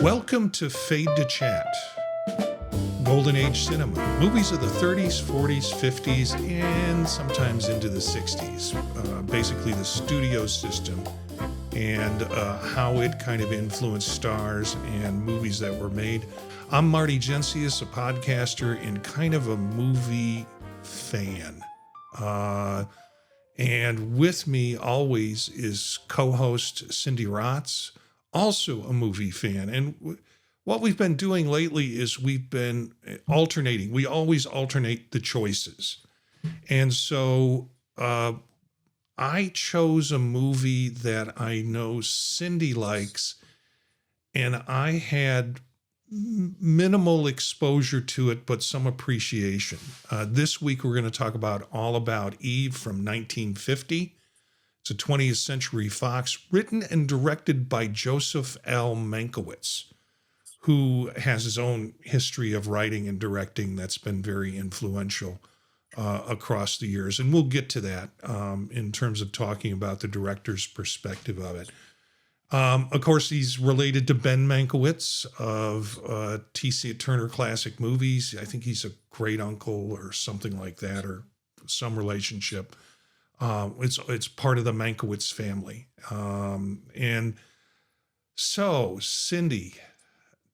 Welcome to Fade to Chat. Golden Age cinema. Movies of the 30s, 40s, 50s, and sometimes into the 60s. Basically the studio system and how it kind of influenced stars and movies that were made. I'm Marty Gencius, a podcaster and kind of a movie fan. And with me always is co-host Cindy Rotz, also a movie fan. And what we've been doing lately is we've been alternating. We always alternate the choices. And so I chose a movie that I know Cindy likes, and I had minimal exposure to it, but some appreciation. This week, we're going to talk about All About Eve from 1950. It's a 20th Century Fox, written and directed by Joseph L. Mankiewicz, who has his own history of writing and directing that's been very influential across the years. And we'll get to that in terms of talking about the director's perspective of it. Of course, he's related to Ben Mankiewicz of T.C. Turner Classic Movies. I think he's a great uncle or something like that, or some relationship. It's part of the Mankiewicz family. And so, Cindy,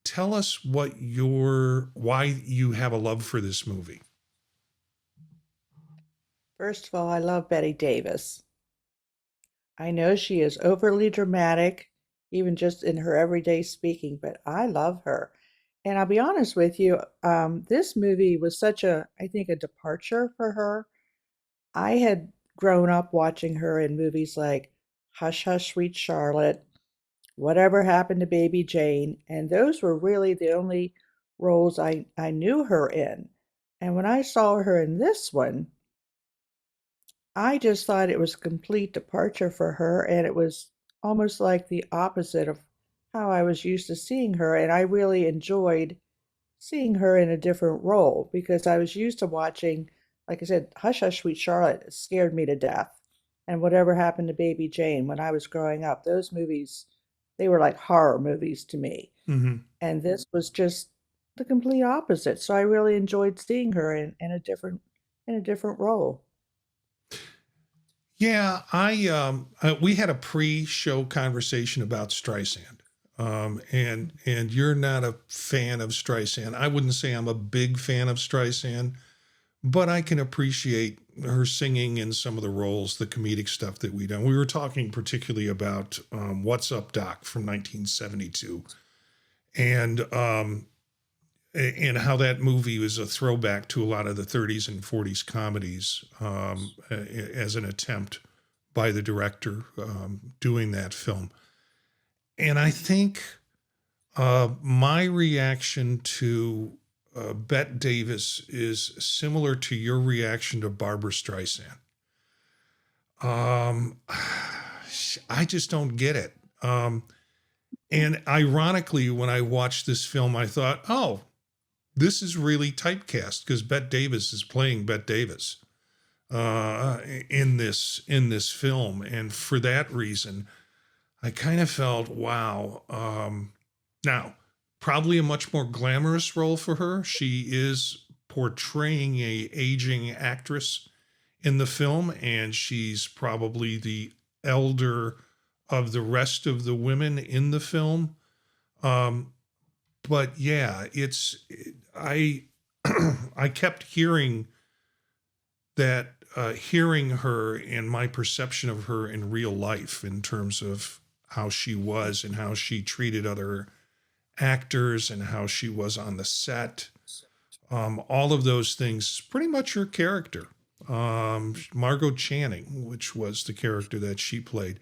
tell us why you have a love for this movie. First of all, I love Bette Davis. I know she is overly dramatic, even just in her everyday speaking, but I love her. And I'll be honest with you, this movie was I think, a departure for her. I had grown up watching her in movies like Hush, Hush, Sweet Charlotte, Whatever Happened to Baby Jane, and those were really the only roles I knew her in. And when I saw her in this one, I just thought it was a complete departure for her, and it was almost like the opposite of how I was used to seeing her, and I really enjoyed seeing her in a different role because I was used to watching, like I said, Hush Hush Sweet Charlotte scared me to death, and Whatever Happened to Baby Jane when I was growing up. Those movies, they were like horror movies to me, Mm-hmm. and this was just the complete opposite. So I really enjoyed seeing her in a different role. Yeah, we had a pre-show conversation about Streisand, and you're not a fan of Streisand. I wouldn't say I'm a big fan of Streisand, but I can appreciate her singing in some of the roles, the comedic stuff that we done. We were talking particularly about What's Up, Doc from 1972, and how that movie was a throwback to a lot of the 30s and 40s comedies as an attempt by the director doing that film. And I think my reaction to Bette Davis is similar to your reaction to Barbra Streisand. I just don't get it. And ironically, when I watched this film, I thought, oh, this is really typecast because Bette Davis is playing Bette Davis in this film, and for that reason, I kind of felt, wow. Now, probably a much more glamorous role for her. She is portraying a aging actress in the film, and she's probably the elder of the rest of the women in the film. But yeah, I kept hearing that, hearing her and my perception of her in real life in terms of how she was and how she treated other actors and how she was on the set. All of those things, pretty much her character. Margo Channing, which was the character that she played.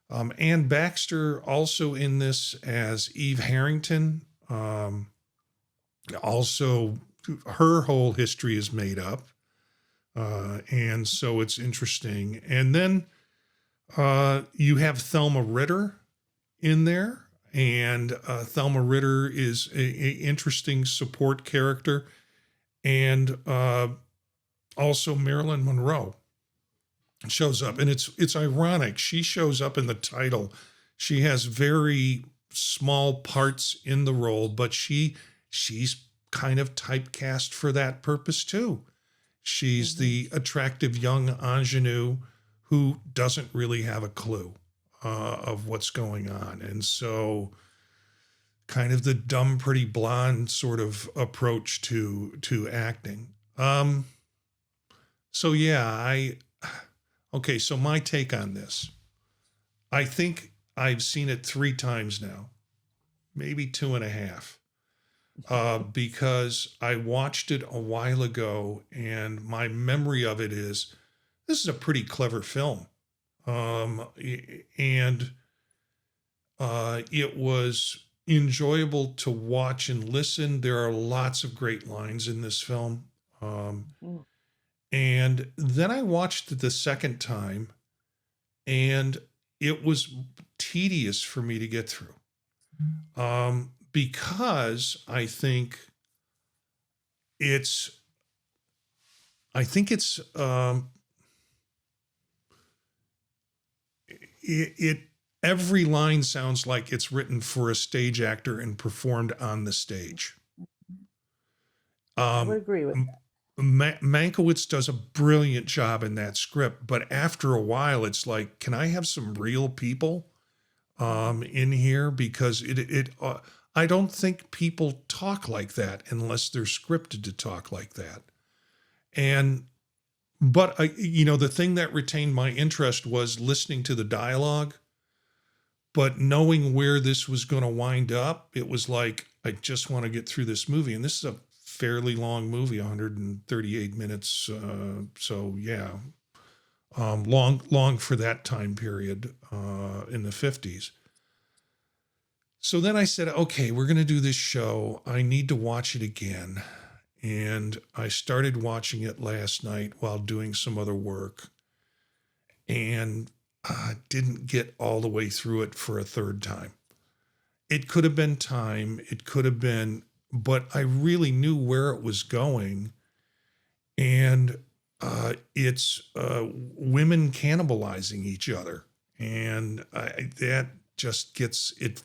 And Baxter also in this as Eve Harrington. Also, her whole history is made up. And so it's interesting. And then you have Thelma Ritter in there. And Thelma Ritter is an interesting support character. And also Marilyn Monroe shows up, and it's ironic. She shows up in the title. She has very small parts in the role, but she's kind of typecast for that purpose too. She's the attractive young ingenue who doesn't really have a clue of what's going on. And so kind of the dumb, pretty blonde sort of approach to acting. So yeah, okay, so my take on this. I think I've seen it 3 times now, maybe 2.5, because I watched it a while ago, and my memory of it is this is a pretty clever film. And it was enjoyable to watch and listen. There are lots of great lines in this film. And then I watched it the second time, and it was tedious for me to get through. Because I think it's every line sounds like it's written for a stage actor and performed on the stage. I would agree with that. Mankiewicz does a brilliant job in that script, but after a while, it's like, can I have some real people in here? Because I don't think people talk like that unless they're scripted to talk like that. But the thing that retained my interest was listening to the dialogue, but knowing where this was going to wind up, it was like, I just want to get through this movie. And this is a fairly long movie, 138 minutes. So yeah, long for that time period in the 50s. So then I said, okay, we're going to do this show. I need to watch it again. And I started watching it last night while doing some other work, and didn't get all the way through it for a third time. It could have been time. It could have been, but I really knew where it was going. And it's women cannibalizing each other. And that just gets it.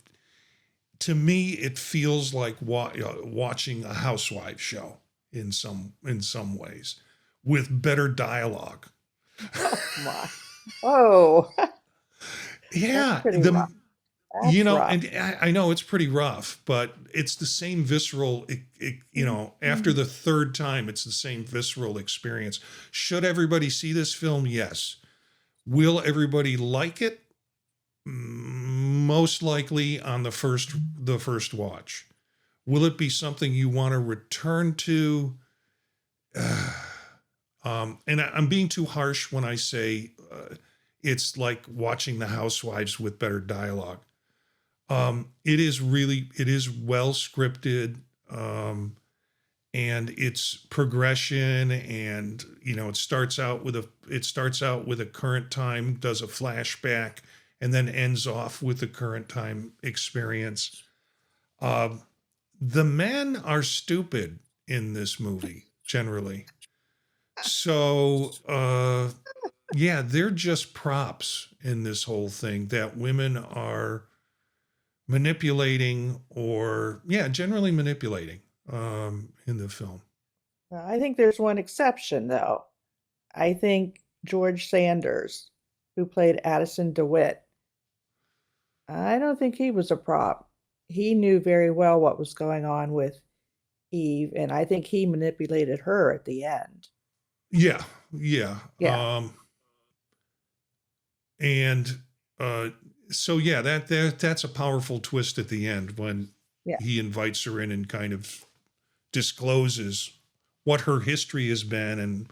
To me, it feels like watching a housewife show in some ways, with better dialogue. Oh my! Oh, Yeah, rough. and I know it's pretty rough, but it's the same visceral. After the third time, it's the same visceral experience. Should everybody see this film? Yes. Will everybody like it? Most likely on the first watch. Will it be something you want to return to? And I'm being too harsh when I say it's like watching The Housewives with better dialogue. It is well scripted, and its progression, and it starts out with a current time, does a flashback, and then ends off with the current time experience. The men are stupid in this movie, generally. So, yeah, they're just props in this whole thing that women are manipulating, generally manipulating in the film. Well, I think there's one exception, though. I think George Sanders, who played Addison DeWitt, I don't think he was a prop. He knew very well what was going on with Eve, and I think he manipulated her at the end. Yeah. So yeah, that's a powerful twist at the end when he invites her in and kind of discloses what her history has been,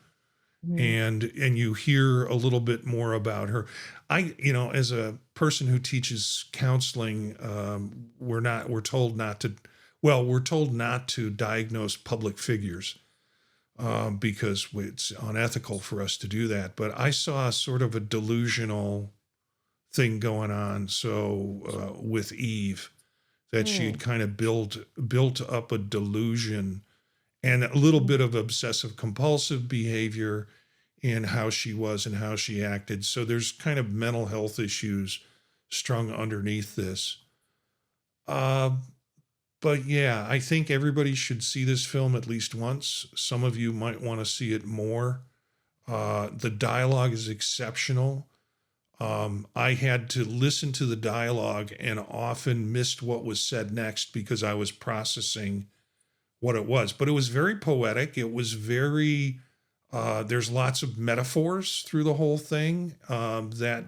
and you hear a little bit more about her. As a person who teaches counseling, we're told not to diagnose public figures because it's unethical for us to do that. But I saw sort of a delusional thing going on. So with Eve, that she had kind of built up a delusion and a little bit of obsessive compulsive behavior in how she was and how she acted. So there's kind of mental health issues strung underneath this. Uh, but yeah, I think everybody should see this film at least once. Some of you might want to see it more. The dialogue is exceptional. I had to listen to the dialogue and often missed what was said next because I was processing what it was. But it was very poetic. It was very, there's lots of metaphors through the whole thing, that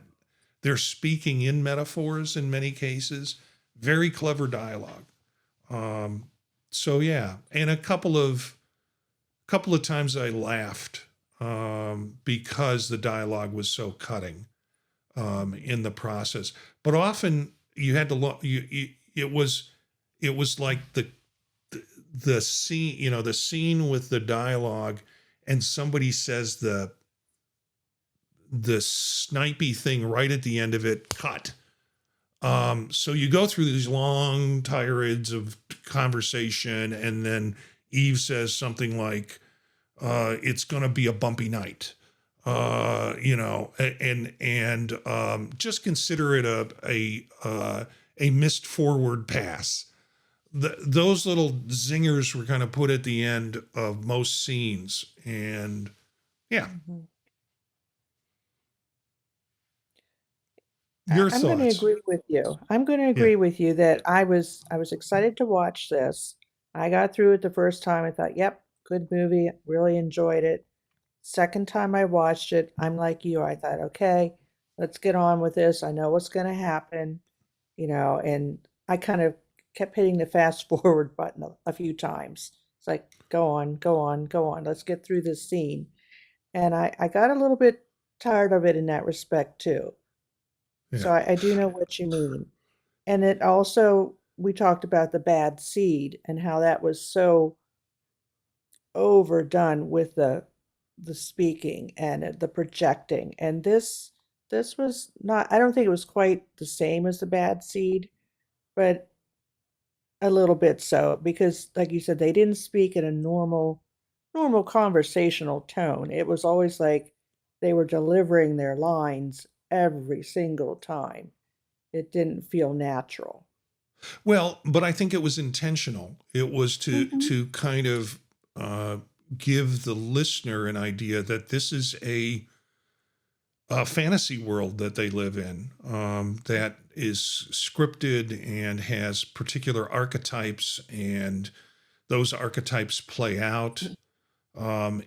they're speaking in metaphors in many cases. Very clever dialogue. So yeah, and a couple of times I laughed, because the dialogue was so cutting, in the process. But often you had to look. It was like the scene, the scene with the dialogue, and somebody says the snipey thing right at the end of it. Cut. So you go through these long tirades of conversation, and then Eve says something like, "It's going to be a bumpy night," and just consider it a missed forward pass. Those little zingers were kind of put at the end of most scenes, and yeah, Mhm. your I'm going to thoughts? agree with you. I'm going to Yeah, agree with you that I was excited to watch this. I got through it the first time. I thought, "Yep, good movie. Really enjoyed it." Second time I watched it, I'm like you. I thought, "Okay, let's get on with this. I know what's going to happen." And I kind of kept hitting the fast forward button a few times. It's like, "Go on, go on, go on. Let's get through this scene." And I got a little bit tired of it in that respect too. yeah. So I do know what you mean. And it also, we talked about the bad seed and how that was so overdone with the speaking and the projecting. And this was not, I don't think it was quite the same as the bad seed, but a little bit so, because like you said, they didn't speak in a normal conversational tone. It was always like they were delivering their lines every single time. It didn't feel natural. Well, but I think it was intentional. It was to Mhm. to kind of, uh, give the listener an idea that this is a fantasy world that they live in, that is scripted and has particular archetypes, and those archetypes play out,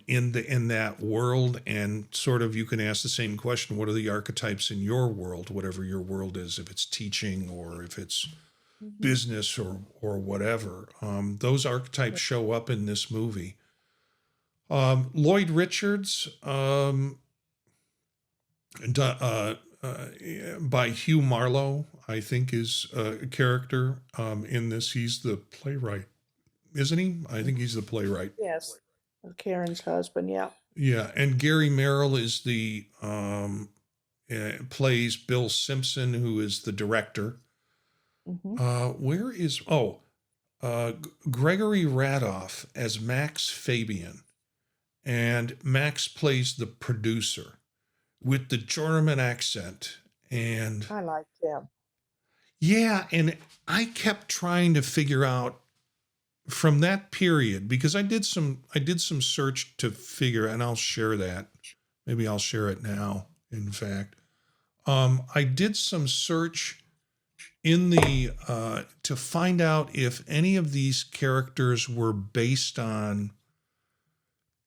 in that world. And sort of, you can ask the same question: what are the archetypes in your world, whatever your world is, if it's teaching or if it's Mhm. business or whatever. Those archetypes show up in this movie. Lloyd Richards, by Hugh Marlowe, I think, is a character, in this. He's the playwright, isn't he? I think he's the playwright. Yes. Karen's husband, yeah. Yeah, and Gary Merrill is plays Bill Simpson, who is the director. Hmm. Where is Gregory Ratoff as Max Fabian, and Max plays the producer with the German accent. And I liked him. yeah, and I kept trying to figure out from that period, because I did some search to figure, and I'll share that. Maybe I'll share it now, in fact. I did some search in the to find out if any of these characters were based on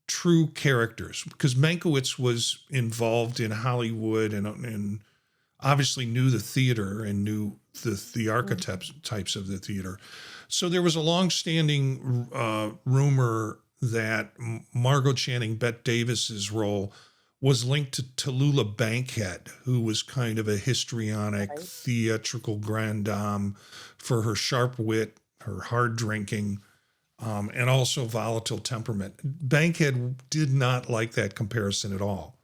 true characters, because Mankiewicz was involved in Hollywood, and obviously knew the theater and knew the Mhm. archetypes types of the theater. So there was a long-standing rumor that Margo Channing, Bette Davis's role, was linked to Tallulah Bankhead, who was kind of a histrionic Right. theatrical grande dame for her sharp wit, her hard drinking, and also volatile temperament. Bankhead did not like that comparison at all.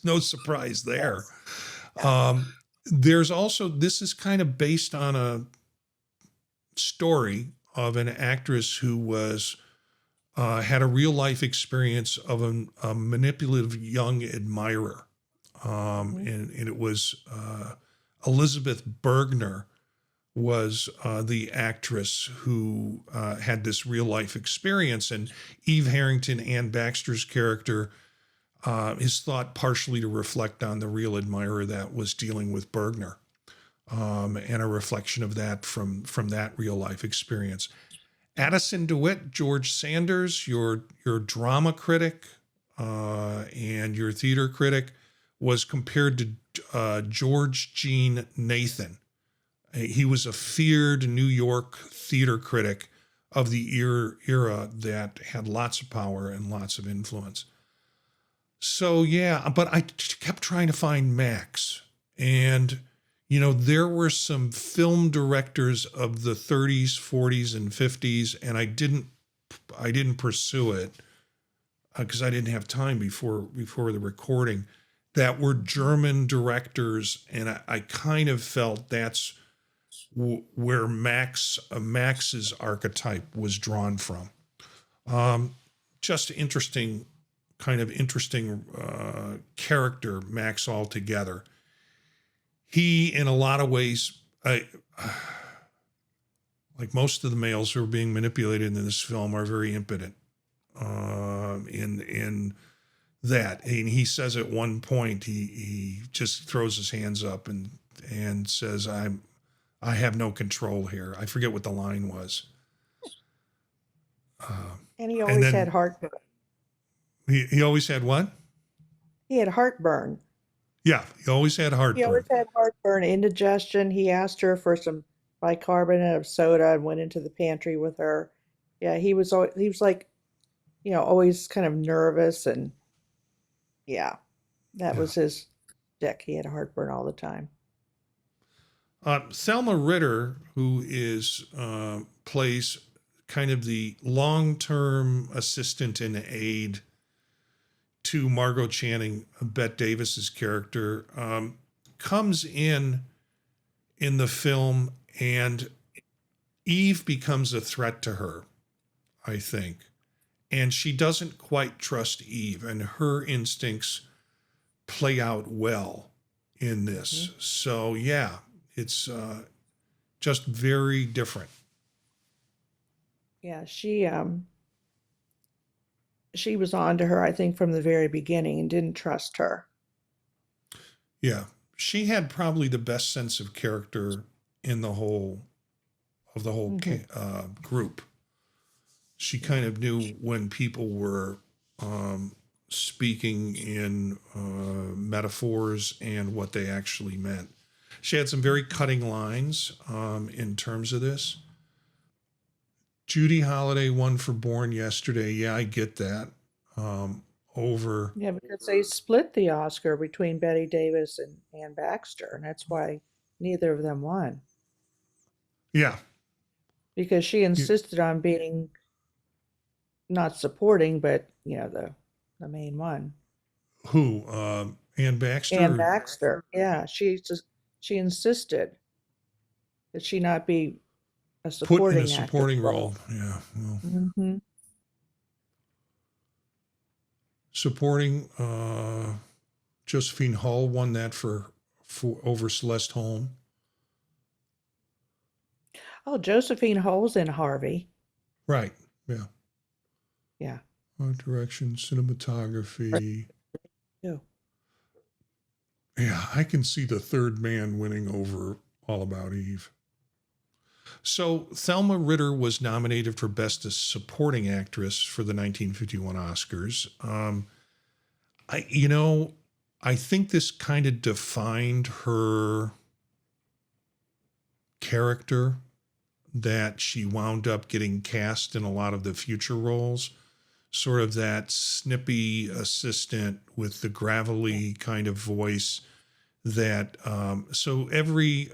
No surprise there. Yes. Yeah. Um, there's also, this is kind of based on a story of an actress who was had a real life experience of a manipulative young admirer, Hmm. and it was Elizabeth Bergner was the actress who had this real life experience. And Eve Harrington, Ann Baxter's character, is thought partially to reflect on the real admirer that was dealing with Bergner, and a reflection of that from that real life experience. Addison DeWitt, George Sanders, your drama critic and your theater critic, was compared to George Jean Nathan. He was a feared New York theater critic of the era that had lots of power and lots of influence. So, yeah, but I kept trying to find Max. And, there were some film directors of the 30s, 40s, and 50s, and I didn't pursue it because I didn't have time before the recording, that were German directors, and I kind of felt that's where Max's archetype was drawn from. Just interesting character, Max, altogether. He, in a lot of ways, like most of the males who are being manipulated in this film, are very impotent in that. And he says at one point, he just throws his hands up and says, I have no control here. I forget what the line was. And he always had heartburn. He always had what? He had heartburn. Yeah, he always had heartburn. He always had heartburn, indigestion. He asked her for some bicarbonate of soda and went into the pantry with her. Yeah, he was like, always kind of nervous, and yeah, that was his dick. He had heartburn all the time. Thelma Ritter, who plays kind of the long-term assistant and aide to Margo Channing, Bette Davis's character, comes in the film, and Eve becomes a threat to her, I think. And she doesn't quite trust Eve, and her instincts play out well in this. Mm-hmm. So, yeah, it's just very different. Yeah, she was on to her, I think, from the very beginning and didn't trust her. Yeah, she had probably the best sense of character in the whole group. She kind of knew when people were speaking in metaphors and what they actually meant. She had some very cutting lines in terms of this. Judy Holliday won for Born Yesterday. Yeah, I get that. Over. Yeah, because they split the Oscar between Bette Davis and Ann Baxter, and that's why neither of them won. Yeah. Because she insisted on being not supporting, but the main one. Who? Ann Baxter? Ann Baxter. Yeah, she insisted that she not be a supporting put in a supporting role. Yeah. Well. Mm-hmm. Supporting, Josephine Hull won that for over Celeste Holm. Oh, Josephine Hull's in Harvey. Right. Yeah. Yeah. Art direction, cinematography. Yeah. Yeah, I can see The Third Man winning over All About Eve. So Thelma Ritter was nominated for Best Supporting Actress for the 1951 Oscars. I think this kind of defined her character, that she wound up getting cast in a lot of the future roles, sort of that snippy assistant with the gravelly kind of voice that, so every,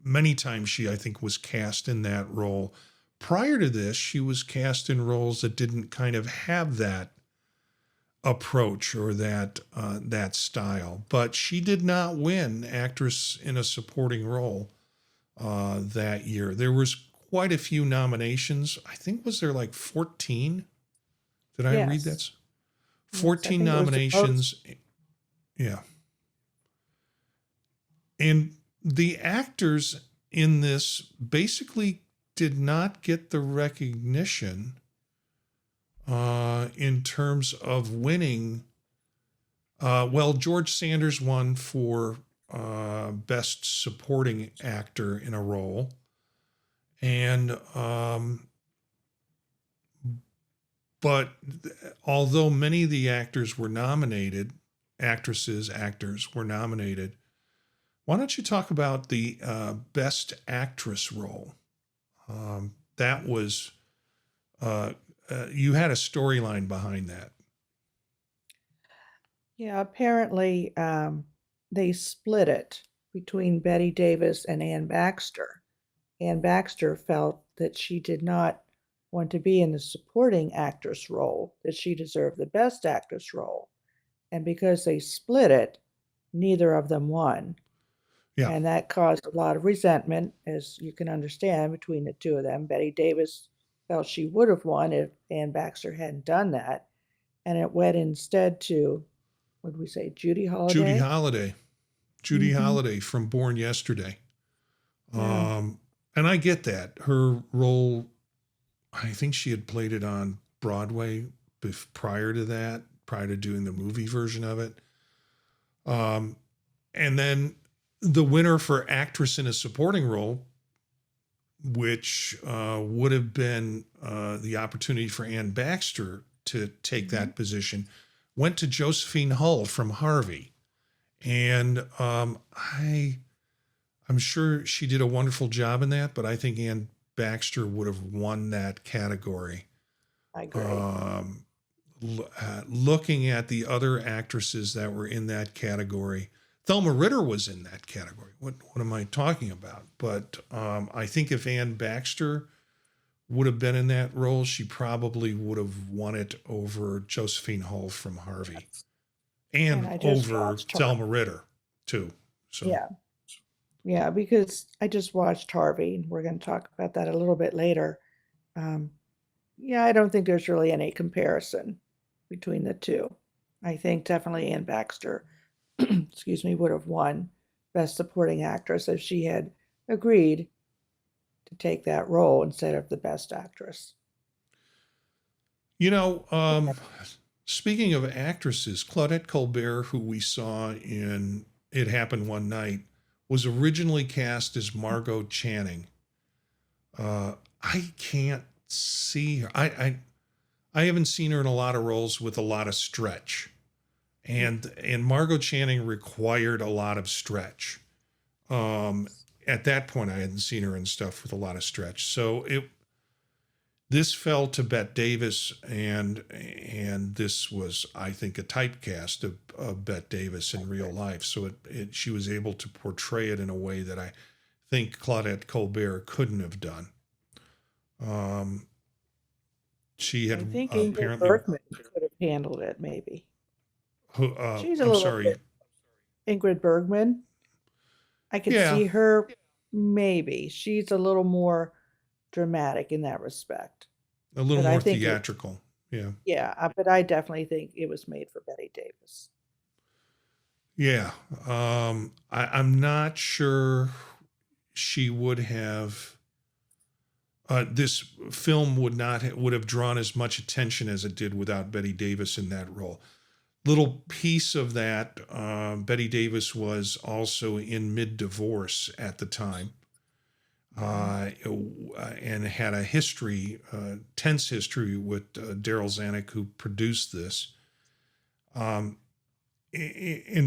many times she, I think, was cast in that role. Prior to this, she was cast in roles that didn't kind of have that approach or that style, but she did not win Actress in a Supporting Role that year. There was quite a few nominations. I think, was there like 14? Did I read that? 14 nominations. Yeah. And the actors in this basically did not get the recognition in terms of winning. Well, George Sanders won for Best Supporting Actor in a Role. And, but although many of the actors were nominated, actors were nominated, why don't you talk about the Best Actress role? That was, you had a storyline behind that. Yeah, apparently they split it between Bette Davis and Anne Baxter. Anne Baxter felt that she did not want to be in the supporting actress role, that she deserved the best actress role. And because they split it, neither of them won. Yeah. And that caused a lot of resentment, as you can understand, between the two of them. Bette Davis felt she would have won if Anne Baxter hadn't done that. And it went instead to, what did we say, Judy Holliday? Judy Holliday from Born Yesterday. Yeah. And I get that. Her role, I think she had played it on Broadway prior to that, prior to doing the movie version of it. And then the winner for actress in a supporting role, which would have been the opportunity for Anne Baxter to take that position, went to Josephine Hull from Harvey. And I'm sure she did a wonderful job in that, but I think Anne Baxter would have won that category. I agree. Looking at the other actresses that were in that category, Thelma Ritter was in that category. What am I talking about? But I think if Anne Baxter would have been in that role, she probably would have won it over Josephine Hull from Harvey, and over Thelma Ritter too. So yeah, because I just watched Harvey, and we're going to talk about that a little bit later. Yeah, I don't think there's really any comparison between the two. I think definitely Anne Baxter, excuse me, would have won Best Supporting Actress if she had agreed to take that role instead of the Best Actress. You know, speaking of actresses, Claudette Colbert, who we saw in It Happened One Night, was originally cast as Margo Channing. I can't see her. I haven't seen her in a lot of roles with a lot of stretch. And Margo Channing required a lot of stretch. At that point, I hadn't seen her in stuff with a lot of stretch. So this fell to Bette Davis, and this was, I think, a typecast of Bette Davis in real life. So she was able to portray it in a way that I think Claudette Colbert couldn't have done. She had, I think apparently, Ingrid Bergman could have handled it, maybe. She's a I'm little sorry. bit, Ingrid Bergman. I could see her, maybe. She's a little more dramatic in that respect. A little more theatrical. Yeah, but I definitely think it was made for Bette Davis. Yeah. I'm not sure she would have, this film would have drawn as much attention as it did without Bette Davis in that role. Little piece of that, Bette Davis was also in mid-divorce at the time, and had a history, tense history with Darryl Zanuck, who produced this. And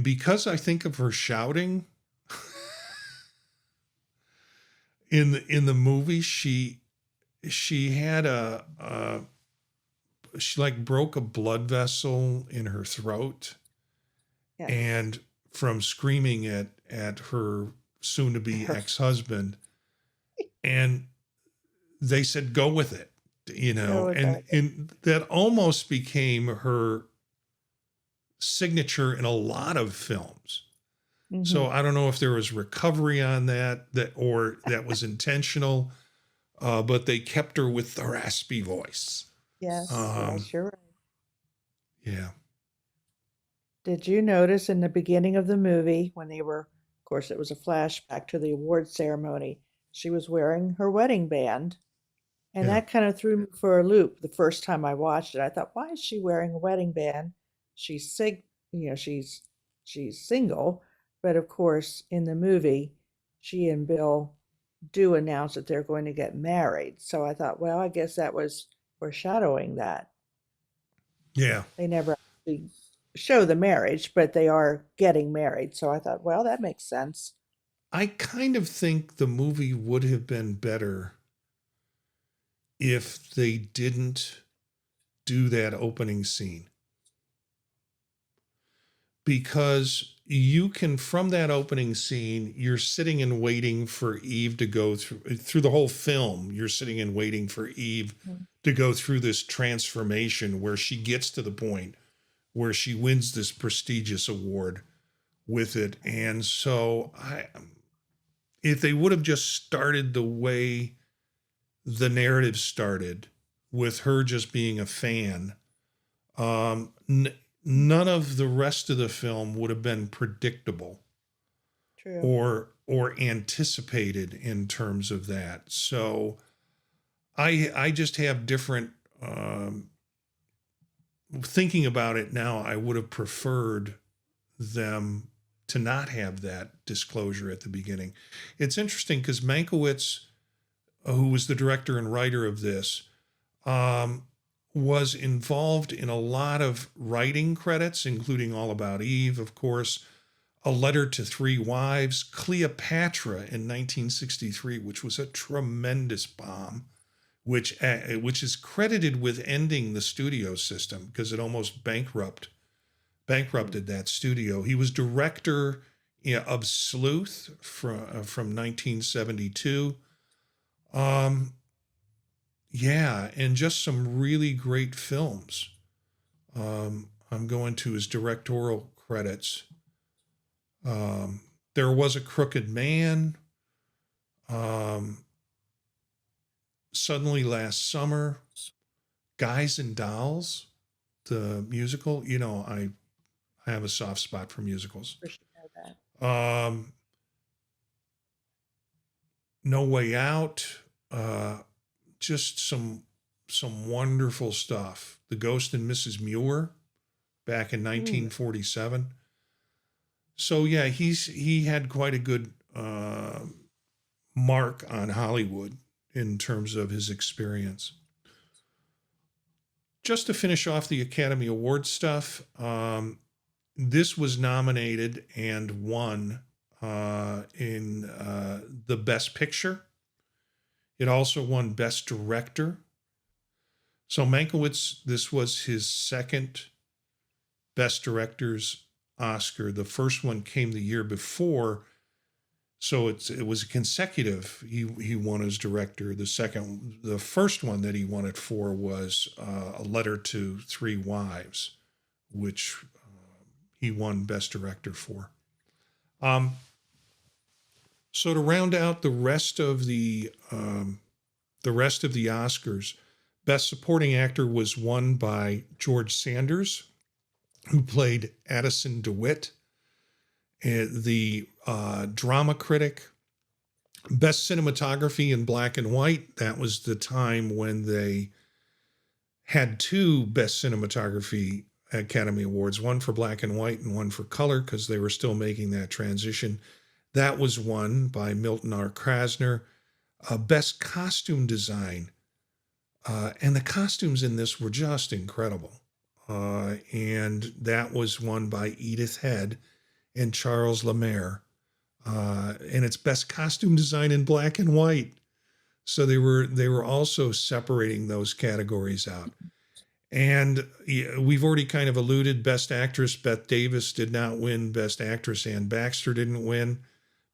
because I think of her shouting in the movie, she had she like broke a blood vessel in her throat, and from screaming at her soon-to-be ex-husband, and they said, go with it, and that almost became her signature in a lot of films. So I don't know if there was recovery on that or that was intentional, but they kept her with the raspy voice. Yes, you're right. Yeah. Did you notice in the beginning of the movie when they were course, it was a flashback to the award ceremony. She was wearing her wedding band, and Yeah. that kind of threw me for a loop the first time I watched it. I thought, why is she wearing a wedding band? She's sig, she's single, but of course, in the movie, she and Bill do announce that they're going to get married. So I thought, well, I guess that was foreshadowing that. Yeah. They never actually show the marriage, but they are getting married. So I thought, well, that makes sense. I kind of think the movie would have been better if they didn't do that opening scene. Because you can, from that opening scene, you're sitting and waiting for Eve to go through the whole film. You're sitting and waiting for Eve to go through this transformation where she gets to the point where she wins this prestigious award with it. And so if they would have just started the way the narrative started, with her just being a fan, none of the rest of the film would have been predictable. True. or anticipated in terms of that. So I just have different thinking about it now. I would have preferred them to not have that disclosure at the beginning. It's interesting because Mankiewicz, who was the director and writer of this, was involved in a lot of writing credits, including All About Eve, of course, A Letter to Three Wives, Cleopatra in 1963, which was a tremendous bomb, which is credited with ending the studio system because it almost bankrupted that studio. He was director of Sleuth from 1972. Yeah, and just some really great films. I'm going to his directorial credits. There Was a Crooked Man. Suddenly Last Summer. Guys and Dolls, the musical. I have a soft spot for musicals. For sure that. No Way Out. Just some wonderful stuff. The Ghost and Mrs. Muir back in 1947. So yeah, he had quite a good mark on Hollywood in terms of his experience. Just to finish off the Academy Award stuff, this was nominated and won in the Best Picture. It also won Best Director. So Mankiewicz, this was his second Best Director's Oscar. The first one came the year before, so it was consecutive. He won as director. The first one that he won it for was A Letter to Three Wives, which he won Best Director for. So to round out the rest of the Oscars, Best Supporting Actor was won by George Sanders, who played Addison DeWitt, the drama critic. Best Cinematography in Black and White. That was the time when they had two Best Cinematography Academy Awards, one for black and white and one for color, because they were still making that transition. That was won by Milton R. Krasner. Best Costume Design. And the costumes in this were just incredible. And that was won by Edith Head and Charles Lemaire. And it's Best Costume Design in Black and White. So they were also separating those categories out. And we've already kind of alluded, Best Actress, Bette Davis did not win. Best Actress, Ann Baxter didn't win.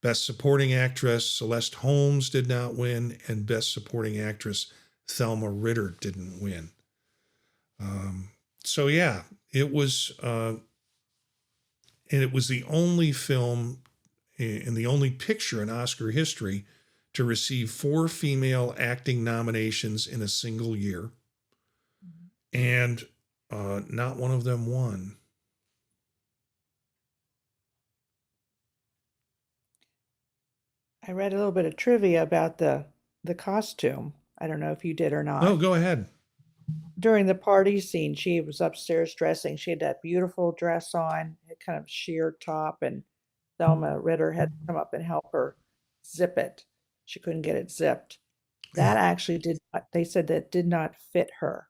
Best Supporting Actress, Celeste Holmes did not win. And Best Supporting Actress, Thelma Ritter didn't win. So yeah, it was the only film and the only picture in Oscar history to receive 4 female acting nominations in a single year. And not one of them won. I read a little bit of trivia about the costume. I don't know if you did or Oh, not. go ahead. During the party scene, she was upstairs dressing. She had that beautiful dress on, a kind of sheer top, and Thelma Ritter had to come up and help her zip it. She couldn't get it zipped. Yeah. That actually did not, they said that did not fit her.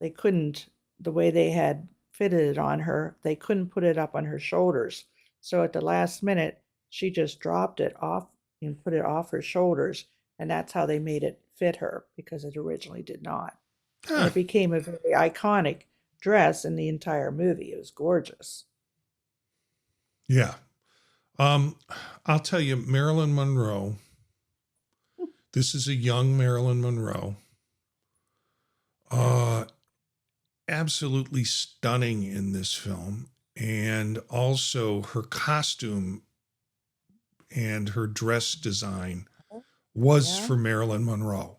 They couldn't, the way they had fitted it on her, they couldn't put it up on her shoulders. So at the last minute, she just dropped it off and put it off her shoulders. And that's how they made it fit her because it originally did not. And Huh. it became a very iconic dress in the entire movie. It was gorgeous. Yeah. Um, I'll tell you, Marilyn Monroe. This is a young Marilyn Monroe. Yeah. Uh, Absolutely stunning in this film, and also her costume and her dress design was Yeah. for Marilyn Monroe.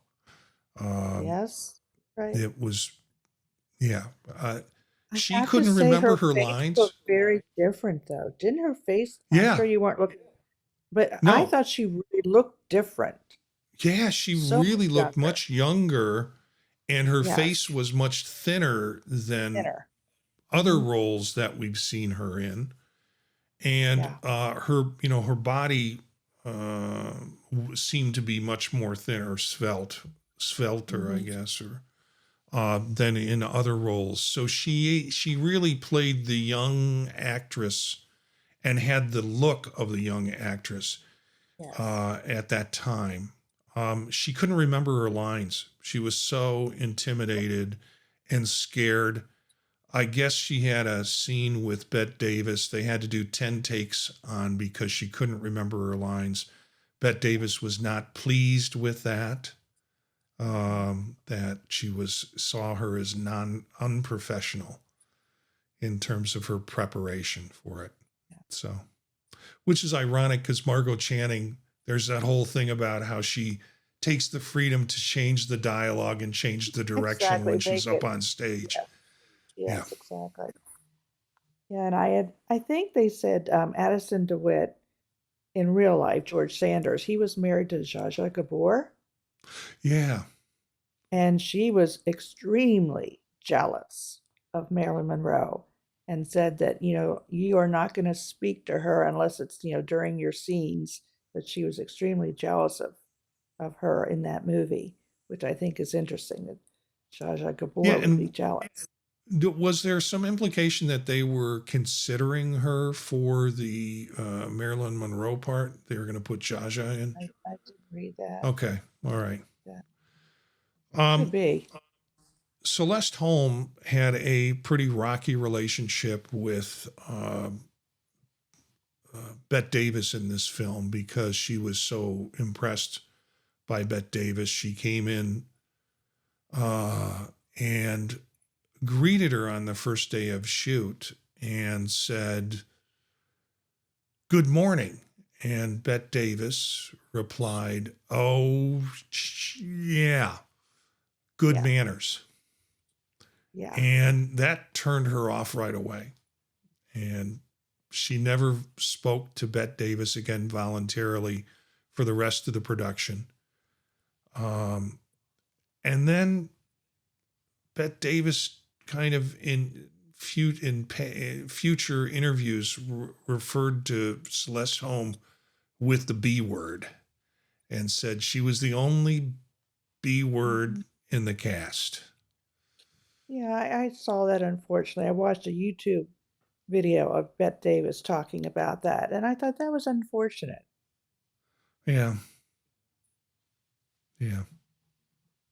Um, Yes. Right. it was, yeah. I She have to couldn't say remember her her face lines. looked very different though. Didn't her face, I'm Yeah, sure you weren't looking, but I no, thought she really looked different. yeah, she So much really looked younger. much younger, and her face Yes. was much thinner than Thinner. other Hmm. roles that we've seen her in. And Yeah. her, her body uh, seemed to be much more thinner, svelter, I Hmm. guess, or than in other roles. So she really played the young actress and had the look of the young actress Yes. at that time. She couldn't remember her lines. She was so intimidated and scared. I guess she had a scene with Bette Davis. They had to do 10 takes on because she couldn't remember her lines. Bette Davis was not pleased with that. That she was saw her as non unprofessional in terms of her preparation for it. Yeah. So, which is ironic because Margo Channing, there's that whole thing about how she takes the freedom to change the dialogue and change the direction Exactly. when she's Make up it. on stage. Yes. Yeah. Yes, exactly. Yeah, and I think they said Addison DeWitt in real life, George Sanders, he was married to Zsa Zsa Gabor, Yeah. and she was extremely jealous of Marilyn Monroe and said that, you are not going to speak to her unless it's, during your scenes, that she was extremely jealous of her in that movie, which I think is interesting that Zsa Zsa Yeah. Gabor would be And jealous. was there some implication that they were considering her for the Marilyn Monroe part? They were going to put Jaja in? I didn't read that. Okay. All right. Yeah, could Um, be. Celeste Holm had a pretty rocky relationship with Bette Davis in this film because she was so impressed by Bette Davis. She came in and greeted her on the first day of shoot and said, "Good morning." And Bette Davis replied, "Oh, yeah, good Yeah, manners." yeah. And that turned her off right away. And she never spoke to Bette Davis again voluntarily for the rest of the production. Um, and then Bette Davis kind of in future interviews referred to Celeste Holm with the B word and said she was the only B Mhm. word in the cast. Yeah, I saw that unfortunately. I watched a YouTube video of Bette Davis talking about that, and I thought that was unfortunate. Yeah, yeah,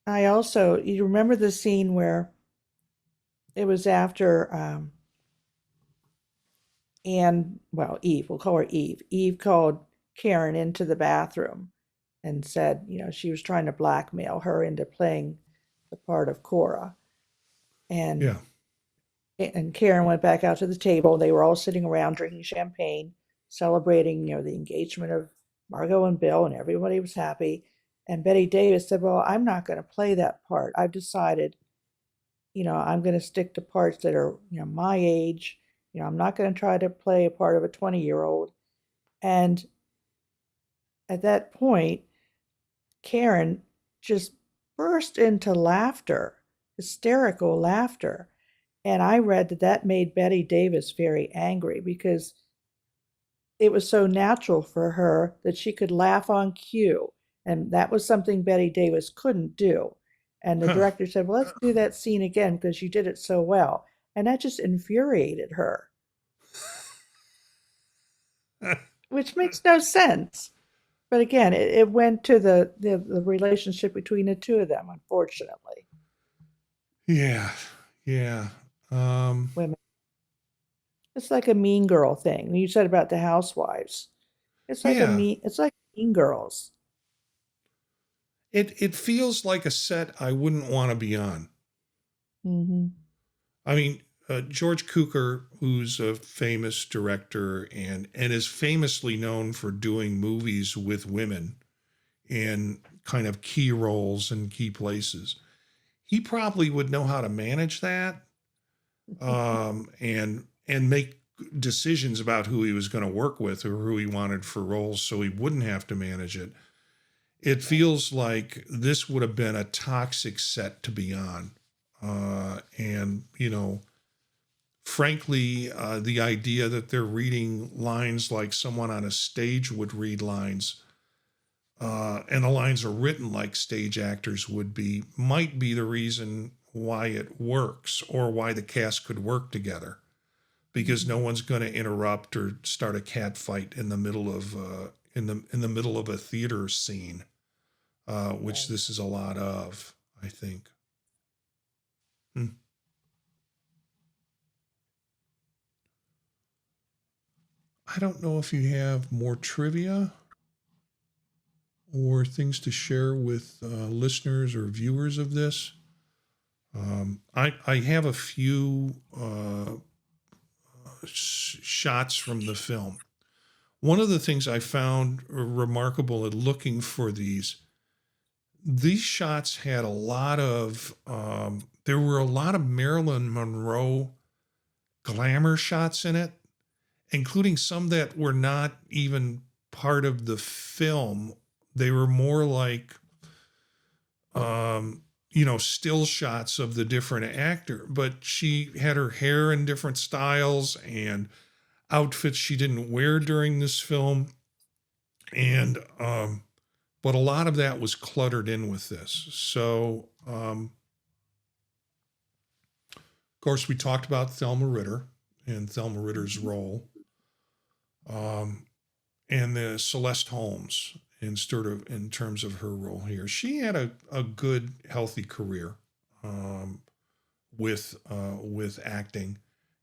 I also, you remember the scene where it was after well, Eve, we'll call her Eve. Eve called Karen into the bathroom and said, she was trying to blackmail her into playing the part of Cora. And yeah, and Karen went back out to the table. They were all sitting around drinking champagne, celebrating, the engagement of Margo and Bill, and everybody was happy. And Betty Davis said, "Well, I'm not going to play that part. I've decided, I'm going to stick to parts that are, my age. I'm not going to try to play a part of a 20-year-old." And at that point, Karen just burst into laughter, hysterical laughter. And I read that that made Bette Davis very angry because it was so natural for her that she could laugh on cue. And that was something Bette Davis couldn't do. And the Huh. director said, well, let's do that scene again because you did it so well. And that just infuriated her, which makes no sense. But again, it went to the relationship between the two of them, unfortunately. Yeah. Yeah. Um, Women. It's like a mean girl thing. You said about the housewives. yeah. It's like mean girls. It feels like a set I wouldn't want to be on. Hmm. I mean, George Cukor, who's a famous director and is famously known for doing movies with women in kind of key roles and key places, he probably would know how to manage that, and make decisions about who he was going to work with or who he wanted for roles, so he wouldn't have to manage it. It feels like this would have been a toxic set to be on, and frankly, the idea that they're reading lines like someone on a stage would read lines, and the lines are written like stage actors would be, might be the reason why it works or why the cast could work together, because no Mhm. one's going to interrupt or start a cat fight in the middle of in the middle of a theater scene, which Right. this is a lot of, I think. Hmm. I don't know if you have more trivia or things to share with listeners or viewers of this. I have a few shots from the film. One of the things I found remarkable in looking for these shots had a lot of, there were a lot of Marilyn Monroe glamour shots in it, including some that were not even part of the film. They were more like, still shots of the different actor, but she had her hair in different styles and outfits she didn't wear during this film. And, but a lot of that was cluttered in with this. So, of course, we talked about Thelma Ritter and Thelma Ritter's Mhm. role, um, and the Celeste Holmes in terms of her role here. She had a good, healthy career, um, with acting,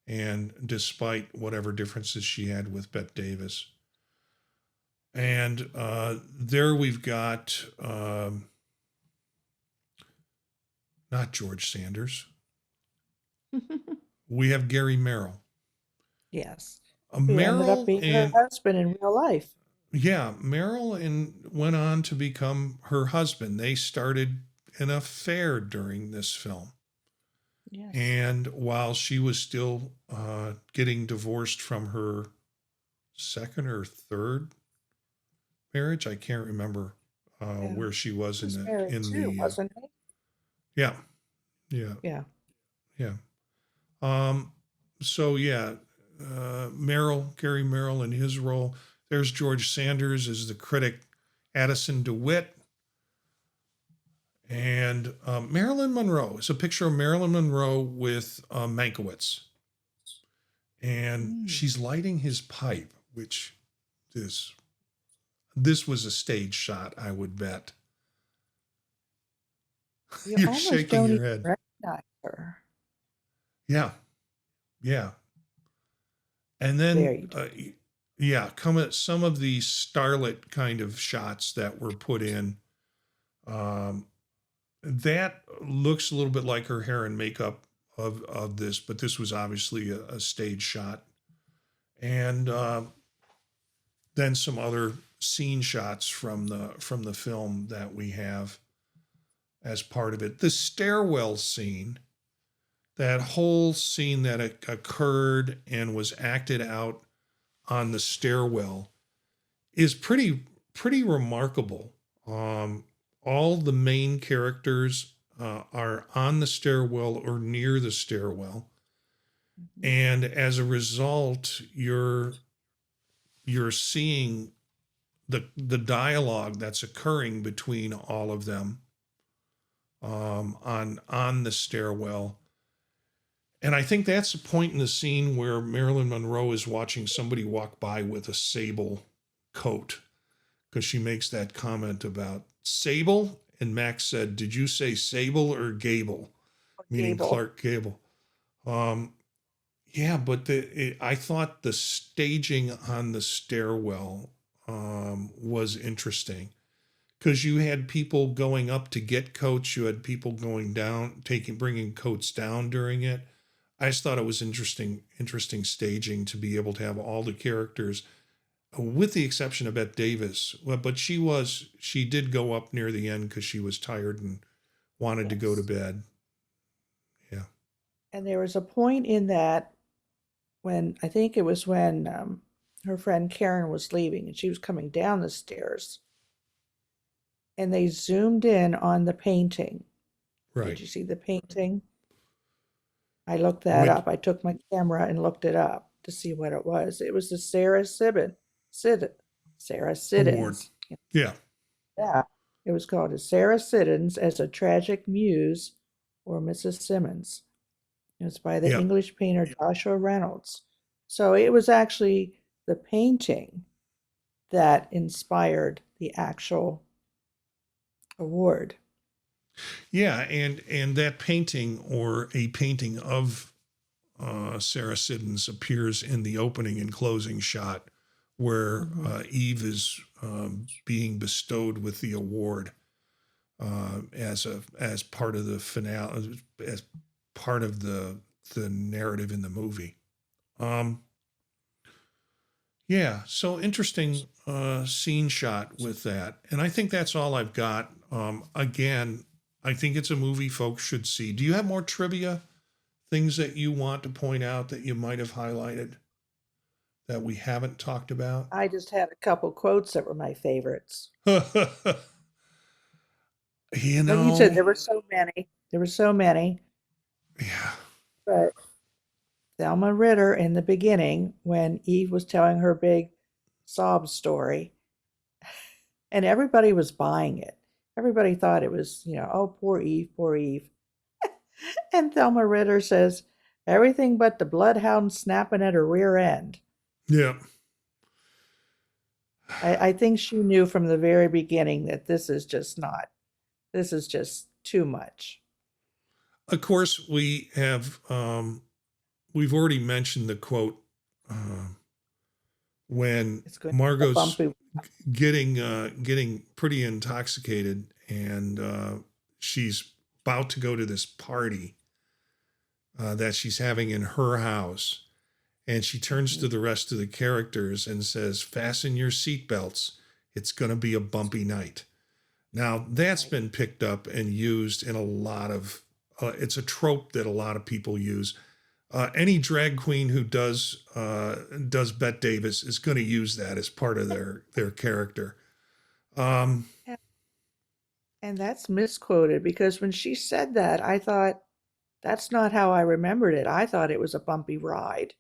and despite whatever differences she had with Bette Davis. And there we've got, not George Sanders. We have Gary Merrill. Yes. Who ended up Merrill being her and husband in real life. Yeah, Merrill and went on to become her husband. They started an affair during this film. Yes. And while she was still getting divorced from her second or third marriage, I can't remember Yeah. where she was He was married in too, the wasn't he? yeah, yeah, Yeah. yeah. Um, so yeah, Gary Merrill in his role. There's George Sanders as the critic, Addison DeWitt, and Marilyn Monroe. It's a picture of Marilyn Monroe with Mankiewicz, and Mm. she's lighting his pipe, which is this was a stage shot, I would bet. You You're almost shaking don't your even head. recognize her. Yeah, yeah. And then, There you do. yeah, come at some of the starlet kind of shots that were put in. Um, that looks a little bit like her hair and makeup of this, but this was obviously a stage shot. And then some other scene shots from the film that we have as part of it. The stairwell scene, that whole scene that occurred and was acted out on the stairwell is pretty remarkable. All the main characters are on the stairwell or near the stairwell, and as a result, you're seeing the dialogue that's occurring between all of them on the stairwell. And I think that's the point in the scene where Marilyn Monroe is watching somebody walk by with a sable coat, because she makes that comment about sable. And Max said, "Did you say sable or Gable?" Meaning Gable. Clark Gable. Yeah, but I thought the staging on the stairwell was interesting, because you had people going up to get coats, you had people going down, bringing coats down during it. I just thought it was interesting staging to be able to have all the characters, with the exception of Bette Davis. Well, but she did go up near the end because she was tired and wanted to go to bed. Yeah. And there was a point in that when I think it was when her friend Karen was leaving and she was coming down the stairs, and they zoomed in on the painting. Right. Did you see the painting? I looked that up. I took my camera and looked it up to see what it was. It was the Sarah Siddons. Award. Yeah. Yeah. It was called Sarah Siddons as a Tragic Muse or Mrs. Simmons. It was by the English painter Joshua Reynolds. So it was actually the painting that inspired the actual award. Yeah, and that painting, or a painting of Sarah Siddons, appears in the opening and closing shot where Eve is being bestowed with the award as part of the finale, as part of the narrative in the movie. Yeah, so interesting scene shot with that. And I think that's all I've got. Again, I think it's a movie folks should see. Do you have more trivia, things that you want to point out that you might have highlighted that we haven't talked about? I just had a couple quotes that were my favorites. You know, like you said, there were so many. Yeah. But Thelma Ritter in the beginning, when Eve was telling her big sob story, and everybody was buying it. Everybody thought it was, oh, poor Eve, poor Eve. And Thelma Ritter says, everything but the bloodhound snapping at her rear end. Yeah. I think she knew from the very beginning that this is just too much. Of course, we have, we've already mentioned the quote when Margo's getting pretty intoxicated, and she's about to go to this party that she's having in her house. And she turns to the rest of the characters and says, "Fasten your seatbelts. It's going to be a bumpy night." Now, that's been picked up and used in a lot of, it's a trope that a lot of people use. Any drag queen who does Bette Davis is going to use that as part of their character. And that's misquoted, because when she said that, I thought, that's not how I remembered it. I thought it was a bumpy ride,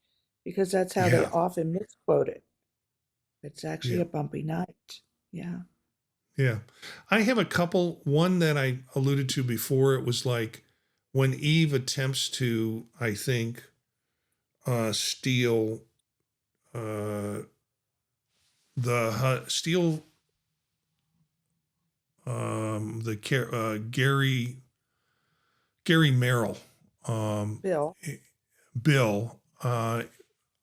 because that's how they often misquote it. It's actually a bumpy night. Yeah. Yeah. I have a couple. One that I alluded to before, it was like when Eve attempts to, I think, steal Gary Merrill, Bill,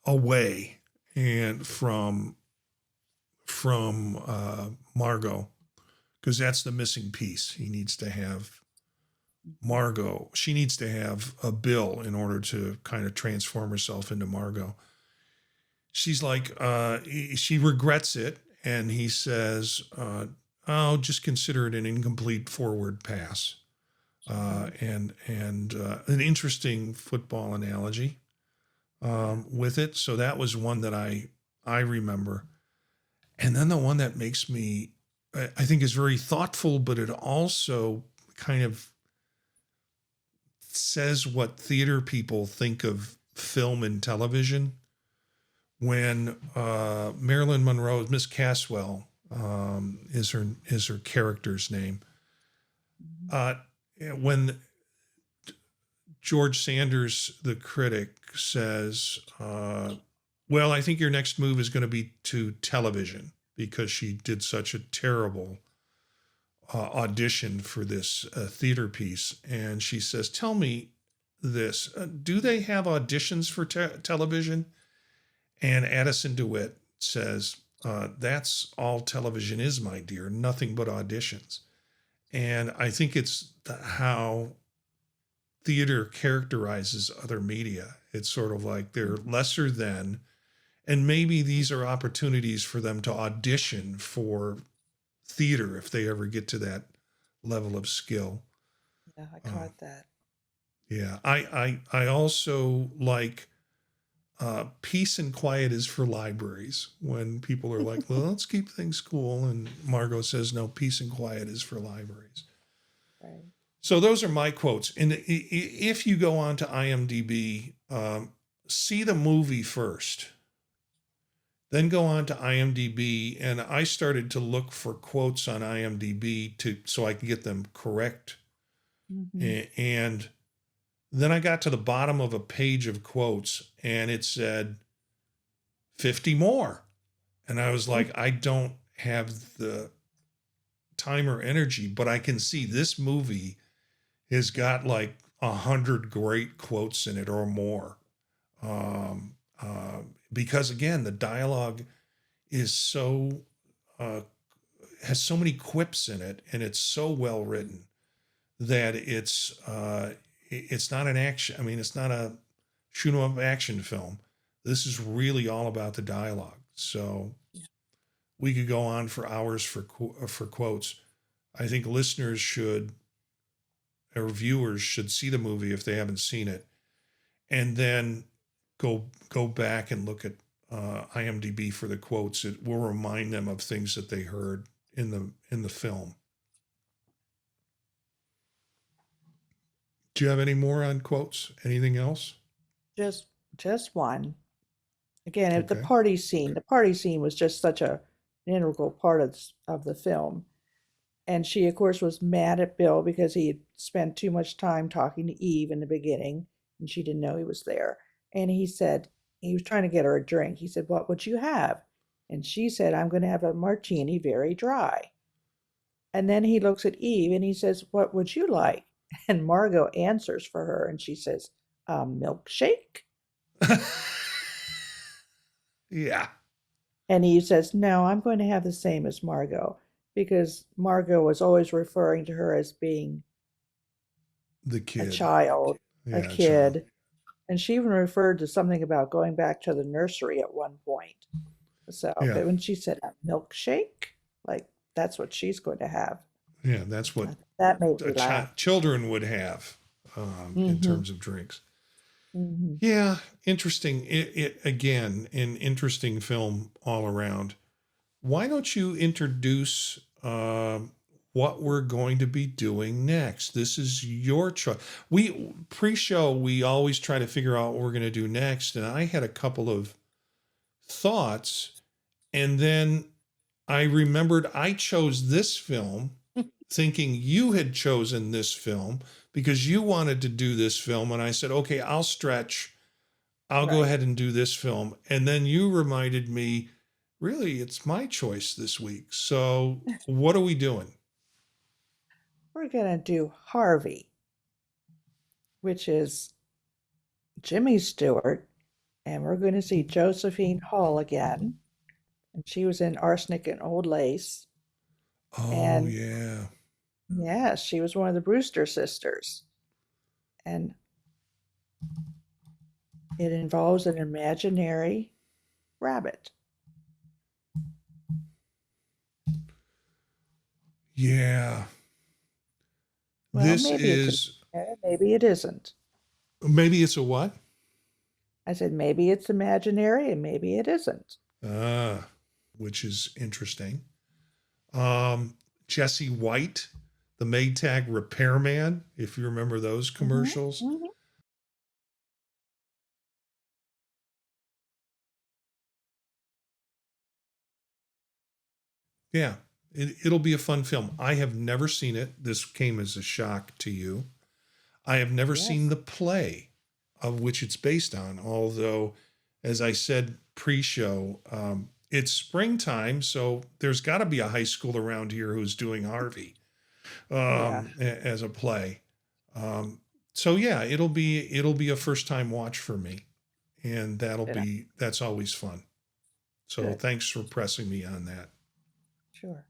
away and from Margo, because that's the missing piece. He needs to have Margo. She needs to have a Bill in order to kind of transform herself into Margo. She's like, she regrets it, and he says, "I'll just consider it an incomplete forward pass." And an interesting football analogy with it. So that was one that I remember. And then the one that makes me, I think, is very thoughtful, but it also kind of says what theater people think of film and television. When Marilyn Monroe, Miss Casswell, is her character's name. When George Sanders, the critic, says, well, I think your next move is going to be to television because she did such a terrible audition for this theater piece. And she says, tell me this, do they have auditions for television? And Addison DeWitt says, that's all television is, my dear, nothing but auditions. And I think it's how theater characterizes other media. It's sort of like they're lesser than, and maybe these are opportunities for them to audition for theater if they ever get to that level of skill. Yeah, I caught that. Yeah, I also like peace and quiet is for libraries. When people are like, well, let's keep things cool, and Margo says, no, peace and quiet is for libraries. Right. So those are my quotes. And if you go on to IMDb, see the movie first, then go on to IMDb. And I started to look for quotes on IMDb so I can get them correct. Mm-hmm. And then I got to the bottom of a page of quotes and it said 50 more. And I was like, I don't have the time or energy, but I can see this movie has got like 100 great quotes in it or more. Because again, the dialogue is so, has so many quips in it, and it's so well written that it's not an action. I mean, it's not a shoot 'em up action film. This is really all about the dialogue. So we could go on for hours for quotes. I think listeners should, or viewers should, see the movie if they haven't seen it, and then go back and look at IMDb for the quotes. It will remind them of things that they heard in the film. Do you have any more on quotes? Anything else? Just one. Again, Okay. the party scene. The party scene was just such an integral part of the film. And she, of course, was mad at Bill because he had spent too much time talking to Eve in the beginning, and she didn't know he was there. And he said, he was trying to get her a drink. He said, what would you have? And she said, I'm going to have a martini very dry. And then he looks at Eve and he says, what would you like? And Margo answers for her, and she says, a milkshake? Yeah. And he says, no, I'm going to have the same as Margo, because Margo was always referring to her as being the kid, a child, yeah, a kid. Child. And she even referred to something about going back to the nursery at one point. So but when she said a milkshake, like that's what she's going to have. Yeah, that's what that made me laugh. Children would have in terms of drinks. Mm-hmm. Yeah, interesting. It again, an interesting film all around. Why don't you introduce what we're going to be doing next? This is your choice. We pre-show, we always try to figure out what we're going to do next, and I had a couple of thoughts, and then I remembered I chose this film thinking you had chosen this film because you wanted to do this film. And I said, okay, I'll stretch. I'll go ahead and do this film. And then you reminded me, really, it's my choice this week. So what are we doing? We're going to do Harvey, which is Jimmy Stewart. And we're going to see Josephine Hall again. And she was in Arsenic and Old Lace. Oh, and yeah. Yes, she was one of the Brewster sisters. And it involves an imaginary rabbit. Yeah. Well, this maybe is... maybe it isn't. Maybe it's a what? I said maybe it's imaginary and maybe it isn't. which is interesting. Jesse White, the Maytag repairman, if you remember those commercials. Mm-hmm. Yeah, it'll be a fun film. I have never seen it. This came as a shock to you. I have never seen the play of which it's based on, although, as I said pre-show, it's springtime, so there's got to be a high school around here who's doing Harvey as a play. So yeah, it'll be a first time watch for me, and that's always fun. So thanks for pressing me on that. Sure.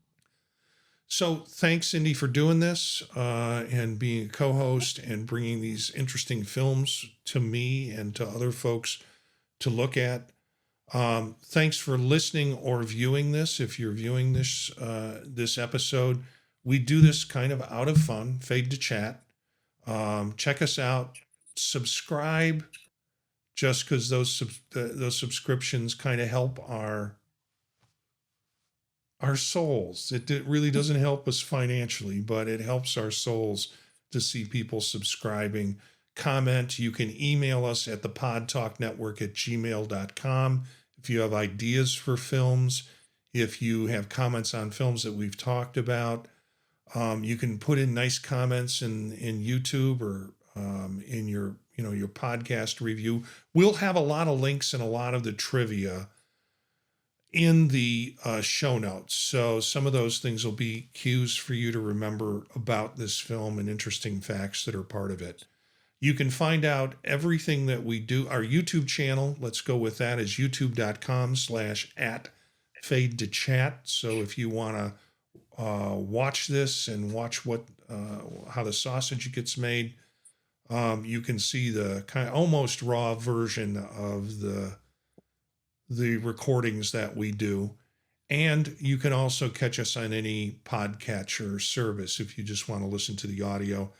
So thanks, Cindy, for doing this and being a co-host and bringing these interesting films to me and to other folks to look at. Thanks for listening or viewing this. If you're viewing this this episode, we do this kind of out of fun, Fade to Chat. Check us out, subscribe, just because those subscriptions kind of help our souls. It really doesn't help us financially, but it helps our souls to see people subscribing. Comment. You can email us at thepodtalknetwork@gmail.com if you have ideas for films. If you have comments on films that we've talked about, you can put in nice comments in YouTube or in your podcast review. We'll have a lot of links and a lot of the trivia in the show notes. So some of those things will be cues for you to remember about this film and interesting facts that are part of it. You can find out everything that we do. Our YouTube channel, let's go with that, is youtube.com/@fade-to-chat. So if you want to watch this and watch how the sausage gets made, you can see the kind of almost raw version of the recordings that we do. And you can also catch us on any podcatcher service if you just want to listen to the audio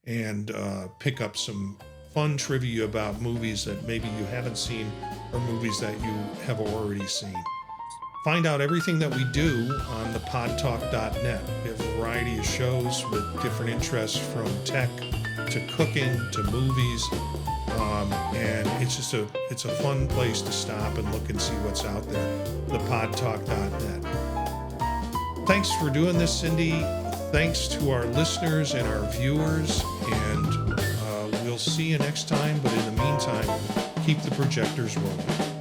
and pick up some fun trivia about movies that maybe you haven't seen or movies that you have already seen. Find out everything that we do on thepodtalk.net. We have a variety of shows with different interests, from tech to cooking to movies. And it's a fun place to stop and look and see what's out there. Thepodtalk.net. Thanks for doing this, Cindy. Thanks to our listeners and our viewers. And we'll see you next time. But in the meantime, keep the projectors rolling.